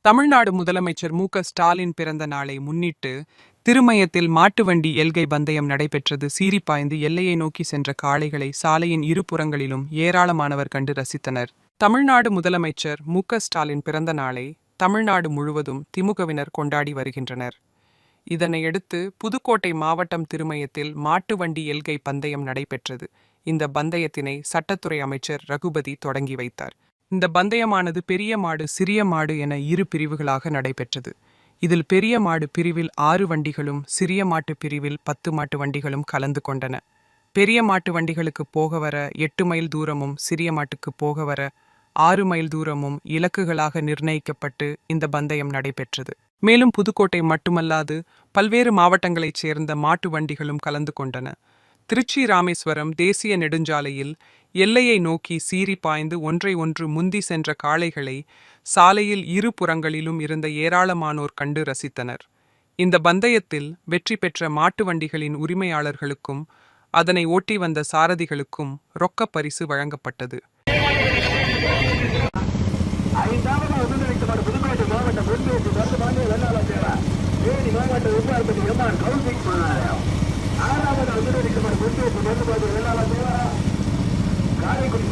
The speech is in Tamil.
தமிழ்நாடு முதலமைச்சர் மு.க. ஸ்டாலின் பிறந்த நாளை முன்னிட்டு திருமயத்தில் மாட்டு வண்டி எல்கை பந்தயம் நடைபெற்றது. சீறிப்பாய்ந்து எல்லையை நோக்கி சென்ற காளைகளை சாலையின் இருபுறங்களிலும் ஏராளமானவர் கண்டு ரசித்தனர். தமிழ்நாடு முதலமைச்சர் மு.க.ஸ்டாலின் பிறந்த நாளை தமிழ்நாடு முழுவதும் திமுகவினர் கொண்டாடி வருகின்றனர். இதனையடுத்து புதுக்கோட்டை மாவட்டம் திருமயத்தில் மாட்டு வண்டி எல்கை பந்தயம் நடைபெற்றது. இந்த பந்தயத்தினை சட்டத்துறை அமைச்சர் ரகுபதி தொடங்கி வைத்தார். இந்த பந்தயமானது பெரிய மாடு சிறிய மாடு என இரு பிரிவுகளாக நடைபெற்றது. இதில் பெரிய மாடு பிரிவில் 6 வண்டிகளும் சிறிய மாட்டு பிரிவில் 10 மாட்டு வண்டிகளும் கலந்து கொண்டன. பெரிய மாட்டு வண்டிகளுக்கு போக வர 8 மைல் தூரமும் சிறிய மாட்டுக்கு போக வர 6 மைல் தூரமும் இலக்குகளாக நிர்ணயிக்கப்பட்டு இந்த பந்தயம் நடைபெற்றது. மேலும் புதுக்கோட்டை மட்டுமல்லாது பல்வேறு மாவட்டங்களைச் சேர்ந்த மாட்டு வண்டிகளும் கலந்து கொண்டன. திருச்சி ராமேஸ்வரம் தேசிய நெடுஞ்சாலையில் எல்லையை நோக்கி சீறி பாய்ந்து ஒன்றை ஒன்று முந்தி சென்ற காளைகளை சாலையில் இரு புறங்களிலும் இருந்த ஏராளமானோர் கண்டு ரசித்தனர். இந்த பந்தயத்தில் வெற்றி பெற்ற மாட்டு வண்டிகளின் உரிமையாளர்களுக்கும் அதனை ஓட்டி வந்த சாரதிகளுக்கும் ரொக்கப் பரிசு வழங்கப்பட்டது. காரைக்குடி